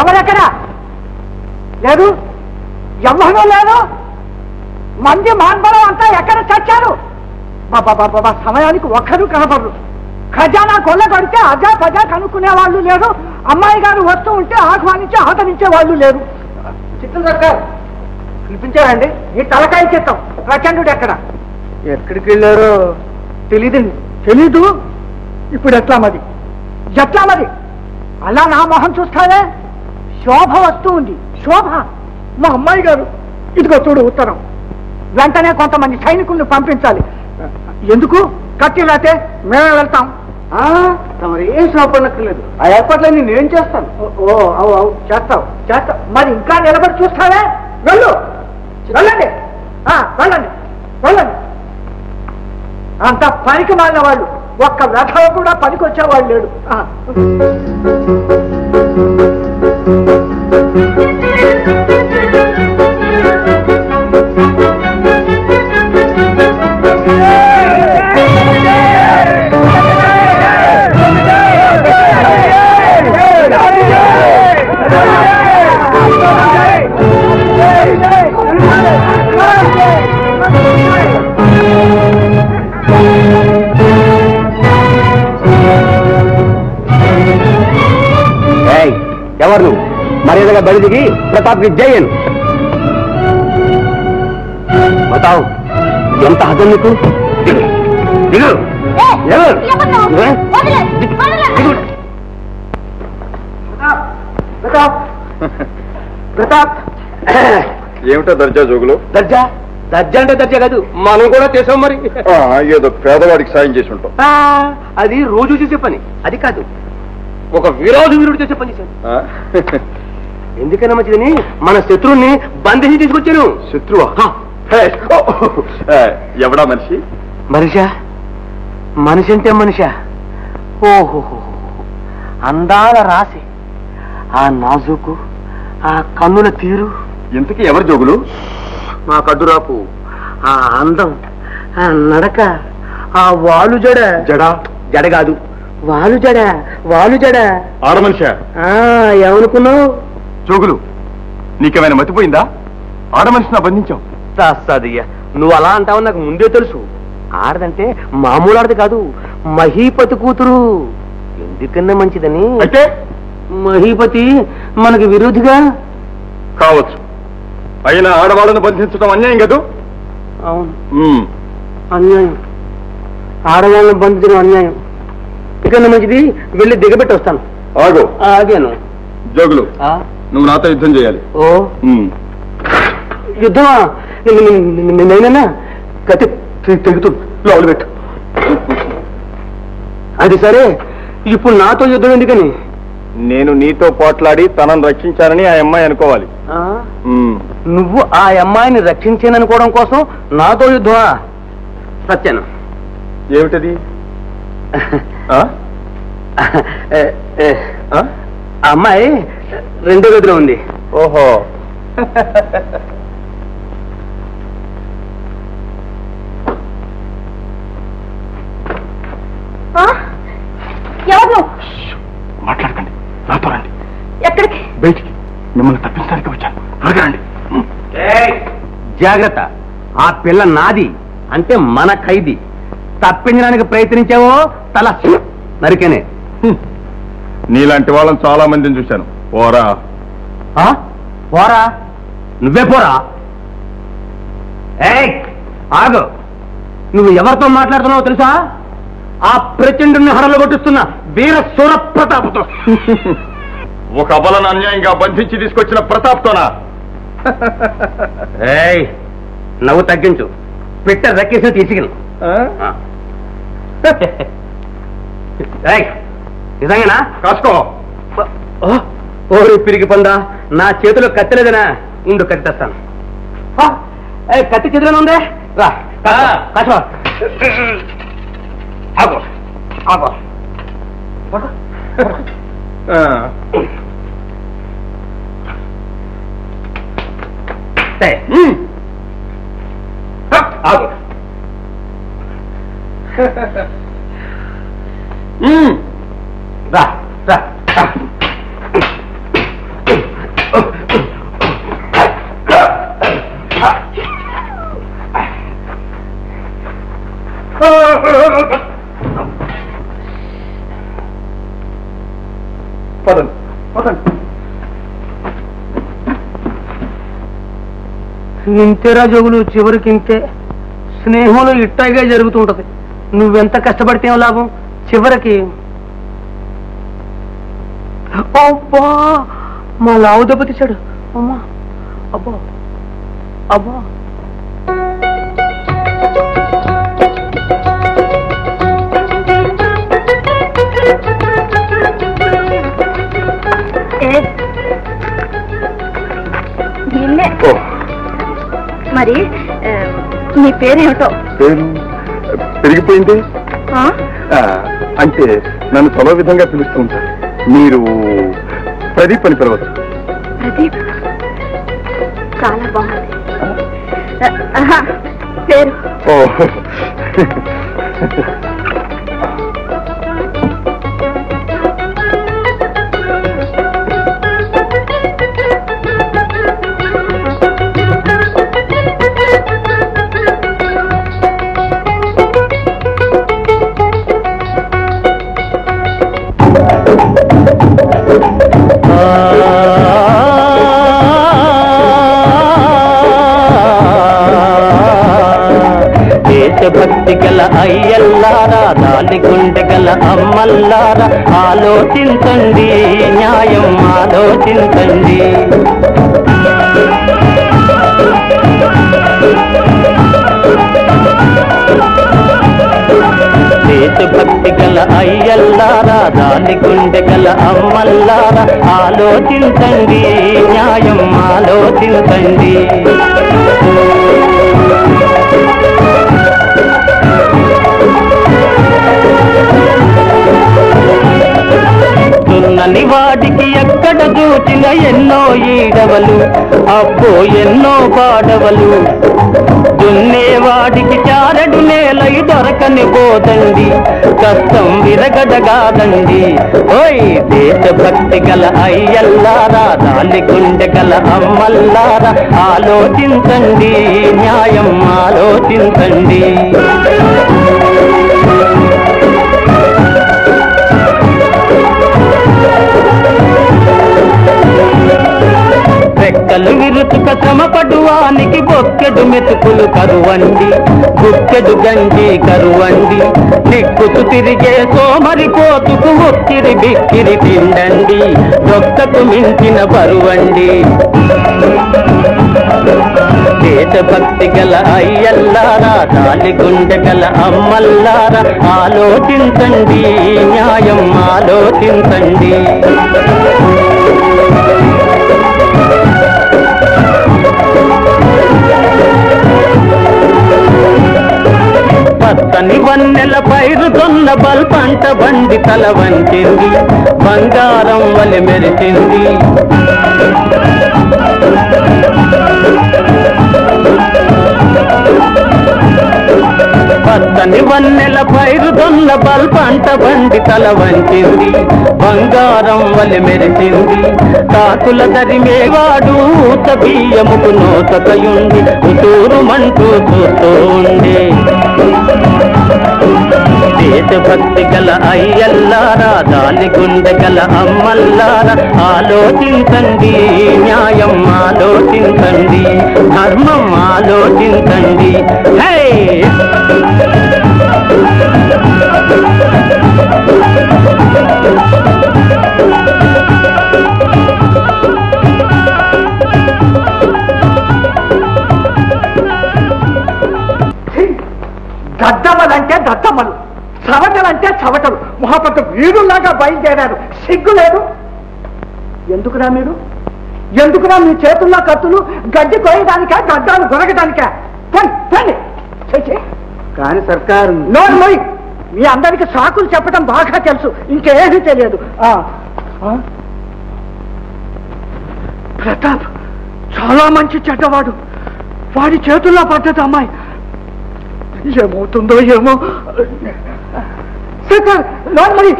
ఎవరెక్కడా లేదు, ఎవ్వరూ లేదు. మంది మాన్బలం అంతా ఎక్కడ చచ్చారు? బాబా సమయానికి ఒక్కరు కనపడరు. ఖజానా కొల్ల కడితే అజా పజా కనుక్కునే వాళ్ళు లేరు. అమ్మాయి గారు వస్తూ ఉంటే ఆహ్వానించి ఆదరించే వాళ్ళు లేరు. చిత్రదర్శ గారు పిలిపించారండి. ఈ తలకాయ చిత్తం ప్రచండు ఎక్కడికి వెళ్ళారో తెలీదండి. తెలీదు. ఇప్పుడు ఎట్లా మరి అలా నా మొహం చూస్తావే? శోభ వస్తూ ఉంది. శోభ మా అమ్మాయి గారు. ఇదిగో చూడు ఉత్తరం. వెంటనే కొంతమంది సైనికుల్ని పంపించాలి. ఎందుకు? కత్తి లేతే మేమే వెళ్తాం. మరి ఏం శ్రమపడక్కర్లేదు. ఆ ఏర్పాట్లన్నీ నేను చేస్తాను. అవు చేస్తావు. మరి ఇంకా నిలబడి చూస్తావే? వెళ్ళండి. అంత పనికి మారిన వాళ్ళు. ఒక్క వ్యథ కూడా పనికొచ్చేవాళ్ళు లేడు. ఎవరు నువ్వు? మర్యాదగా బడి దిగి ప్రతాప్కి జయన్. బతావు ఎంత హతం నీకు? ప్రతాప్ ఏమిటో దర్జా జోగులు? దర్జా అంటే దర్జా కాదు, మనం కూడా చేసాం. మరి ఏదో పేదవాడికి సాయం చేసి ఉంటాం. అది రోజు చేసే పని. అది కాదు, ఒక వీరుడు చేసే పని చేశాను. ఎందుకైనా మంచిదని మన శత్రువుని బంధించి తీసుకొచ్చాను. శత్రువా? ఎవడా మనిషి? మనిషి అంటే మనిషా? ఓహో, అందాల రాసి, ఆ నాజుకు, ఆ కన్నుల తీరు. ఇంతకీ ఎవరు జోగులు? మా కడ్డురాపు, ఆ అందం, ఆ నడక, ఆ వాలు జడ కాదు, వాలు జడ. ఆడ మనిషా? ఏమనుకున్నావు? జోగులు, నీకేమైనా మతిపోయిందా? ఆడ మనిషిని బంధించావు. సాదయ్య, నువ్వు అలా అంటావు నాకు ముందే తెలుసు. ఆడదంటే మామూలు ఆడది కాదు, మహీపతి కూతురు. ఎందుకన్నా మంచిదని. అయితే మహీపతి మనకి విరోధిగా కావచ్చు. అయినా ఆడవాళ్ళను బంధించడం అన్యాయం కాదు? అవును, అన్యాయం. ఆడవాళ్ళను బంధించడం అన్యాయం. ఇకన్నా మంచిది వెళ్ళి దిగబెట్టి వస్తాను. ఆగాను. జోగులు, నువ్వు నాతో యుద్ధం చేయాలి. ఓ యుద్ధమా? నేనైనా కత్తి తెగుతూ లోపల పెట్టు. అది సరే, ఇప్పుడు నాతో యుద్ధం ఎందుకని? నేను నీతో పోట్లాడి తనను రక్షించానని ఆ అమ్మాయి అనుకోవాలి. నువ్వు ఆ అమ్మాయిని రక్షించాననుకోవడం కోసం నాతో యుద్ధమా? సత్యాను. ఏమిటది? అమ్మాయి రెండో గదిలో ఉంది. ఓహో, ఎవరు? మాట్లాడకండి, నాతో రండి. ఎక్కడికి? బయటికి. మిమ్మల్ని తప్పించడానికి వచ్చాను. త్వరగా రండి. జాగ్రత్త, ఆ పిల్ల నాది అంటే మన ఖైదీ. తప్పించడానికి ప్రయత్నించావో తల నరికేనే. నీలాంటి వాళ్ళని చాలా మందిని చూశాను. పోరా. పోరా? నువ్వే పోరా. ఆగు. నువ్వు ఎవరితో మాట్లాడుతున్నావో తెలుసా? ఆ ప్రచండుని హడలు కొట్టిస్తున్న వీర సూర ప్రతాప్తో. ఒక అబలను అన్యాయంగా బంధించి తీసుకొచ్చిన ప్రతాప్తోనా? నవ్వు తగ్గించు. పిట్ట రక్కేసి తీసుకుని. నిజంగానా? కాసుకో. ఓరి పిరిగి పొందా, నా చేతిలో కత్తిలేదనా? ఉండు, కత్తి తెస్తాను. కత్తి చేతిలోనే ఉందే. రా కాసుకో. ఆగో ఆగో. ఆగో. రా రా. పదండి పదండి. ఇంతేరా జోగులు, చివరికి ఇంతే. స్నేహంలో ఇట్టాగే జరుగుతూ ఉంటది. నువ్వెంత కష్టపడితే ఏం లాభం? చివరికి అబ్బా మా లావు దెబ్బతీశాడు. అమ్మా అబ్బా అబ్బా. మరి మీ పేరేమిటో? పేరు పెరిగిపోయింది. అంటే నన్ను చలో విధంగా పిలుస్తూ ఉంటారు. మీరు ప్రదీప్ అని పిలవచ్చు. ప్రదీప్ చాలా బాగుంది పేరు. దేశభక్తి గల అయ్యల్లారా, దాని గుండె గల అమ్మల్లారా, ఆలోచించండి, న్యాయం ఆలోచించండి. దేశభక్తి గల అయ్యల్లారా, దాని గుండె గల అమ్మల్లారా, ఆలోచించండి, న్యాయం ఆలోచించండి. దున్నని వాడికి ఎక్కడ చూచిన ఎన్నో ఈడవలు, అబ్బో ఎన్నో పాడవలు. దున్నేవాడికి చారడు నేలై దొరకని పోదండి, కష్టం విరగడగాదండి. ఓయ్ దేశభక్తి గల అయ్యల్లారా, దాని గుండె గల అమ్మల్లారా, ఆలోచించండి, న్యాయం ఆలోచించండి. రెక్కలు విరుచుక శ్రమపడువానికి బొక్కెడు మెతుకులు కరువండి, గుక్కెడు గంజి కరువండి. నిక్కుతు తిరిగే సోమరి కోతుకు ఒక్కిరి బిక్కిరి తిండండి, దొక్కకు మించిన బరువండి. దేశభక్తి గల అయ్యల్లారా, దాని గుండె గల అమ్మల్లారా, ఆలోచించండి, న్యాయం ఆలోచించండి. పచ్చని వన్నెల పైరు దొన్న బల్పంట బండి తల వంచింది, బంగారం వలె మెరిచింది. పచ్చని వన్నెల పైరు దొన్న బల్పంట బండి తల వంచింది, బంగారం వలె మెరిచింది. కాకుల దరిమేవాడు ఊత బియ్యముకు నోతకయుండి, ఉతూరుమంటూ చూస్తూ ఉండే. దేశభక్తి గల అయ్యల్లారా, దాని గుండె గల అమ్మల్లారా, ఆలోచించండి, న్యాయం ఆలోచించండి, ధర్మం ఆలోచించండి. హే దద్దమ్మలంటే దద్దమ్మలు, చవటలంటే చవటలు, మహాపట్ట వీరులాగా బయలుదేరారు. సిగ్గు లేదు. ఎందుకురా మీరు? ఎందుకురా మీ చేతుల్లో కత్తులు? గడ్డి కోయడానికా, గడ్డాలు దొరకడానికా? కానీ సర్కారు నోర్మోయ్, మీ అందరికి సాకులు చెప్పడం బాగా తెలుసు, ఇంకేమీ తెలియదు. ప్రతాప్ చాలా మంచి చెడ్డవాడు. వాడి చేతుల్లో పడ్డది అమ్మాయి. ఏమవుతుందో ఏమో. సర్కార్ నోర్మోయ్,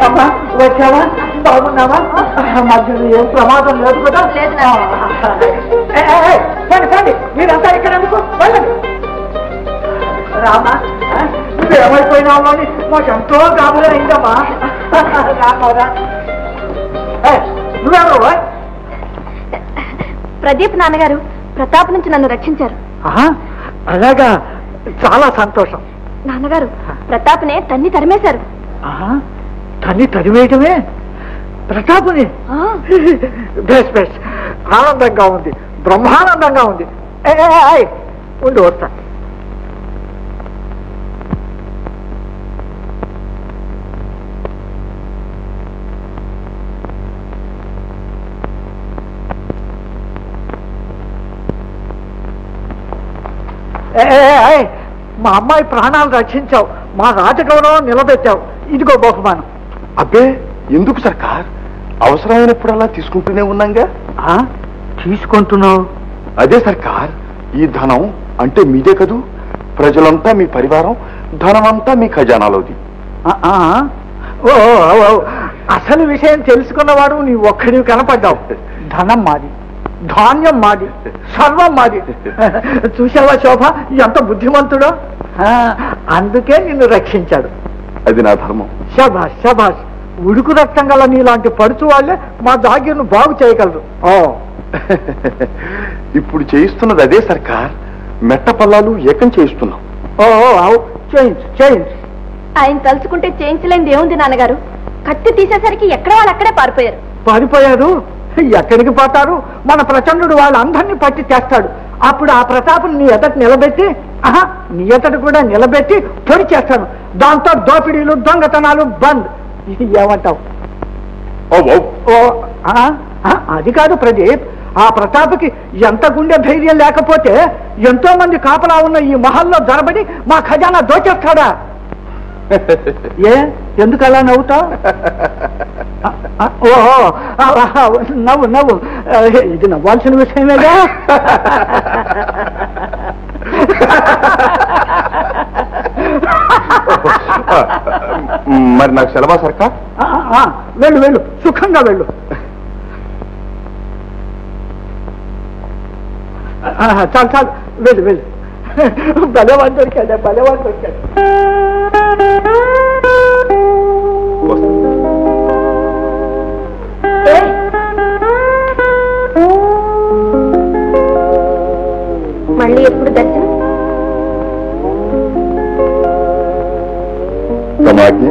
అమ్మా వచ్చావా? బాగున్నావా? మధ్యలో ఏం ప్రమాదం లేదు కదా? మీరంతా ఇక్కడ ఎందుకు? వెళ్ళండి. రామా నువ్వేమైపోయినావు అని మాకు ఎంతో గాబుగా అయిందమ్మా. రామరా నువ్వెవరు? ప్రదీప్ నాన్నగారు ప్రతాప్ నుంచి నన్ను రక్షించారు. అలాగా, చాలా సంతోషం. నాన్నగారు ప్రతాప్నే తన్ని తరిమేశారు. తన్ని తరివేయటమే ప్రతాపుని? బెస్ట్ బెస్ట్, ఆనందంగా ఉంది, బ్రహ్మానందంగా ఉంది. ఉండి వస్తా. మా అమ్మాయి ప్రాణాలు రక్షించావు, మా రాజగౌరవం నిలబెట్టావు, ఇదిగో బహుమానం. అబ్బే ఎందుకు సర్కార్, అవసరమైనప్పుడల్లా తీసుకుంటూనే ఉన్నాగా. తీసుకుంటున్నావు? అదే సర్కార్, ఈ ధనం అంటే మీదే కదూ, ప్రజలంతా మీ పరివారం, ధనమంతా మీ ఖజానాలోది. ఓ అసలు విషయం తెలుసుకున్నవాడు నీ ఒక్కడివి కనపడ్డావు. ధనం మాది, ధాన్యం మాది, సర్వం మాది. చూసావా శోభ ఎంత బుద్ధిమంతుడో? అందుకే నిన్ను రక్షించాడు. అది నా ధర్మం. శభాష్ శభాష్, ఉడుకు రక్తం గల నీలాంటి పడుచు వాళ్ళే మా జాగీర్ను బాగు చేయగలరు. ఇప్పుడు చేయిస్తున్నది అదే సర్కార్, మెట్ట పల్లాలు ఏకం చేయిస్తున్నాం. చేయించు చేయించు. ఆయన తలుచుకుంటే చేయించలేనిది ఏముంది నాన్నగారు? కత్తి తీసేసరికి ఎక్కడ వాళ్ళు అక్కడే పారిపోయారు. పారిపోయారు? ఎక్కడికి పోతారు? మన ప్రచండుడు వాళ్ళందరినీ పట్టి చేస్తాడు. అప్పుడు ఆ ప్రతాపం నీ ఎదట నిలబెట్టి, నీ ఎదట కూడా నిలబెట్టి పొడి చేస్తాను. దాంతో దోపిడీలు దొంగతనాలు బంద్. ఏమంటావు? అది కాదు ప్రదీప్, ఆ ప్రతాప్కి ఎంత గుండె ధైర్యం లేకపోతే ఎంతో మంది కాపలా ఉన్న ఈ మహల్లో జరబడి మా ఖజానా దోచేస్తాడా? ఎందుకు అలా నవ్వుతావు? ఓహో నవ్వు నవ్వు, ఇది నవ్వాల్సిన విషయమేగా. మరి నాకు సెలవా సర్కార్? వెళ్ళు వెళ్ళు, సుఖంగా వెళ్ళు. చాలు చాలు, వెళ్ళు వెళ్ళు. బలవాడు దొరికాడు, బలవాడు దొరికాడు. మళ్ళీ ఎప్పుడు దర్శనం? సమాజ్ఞ.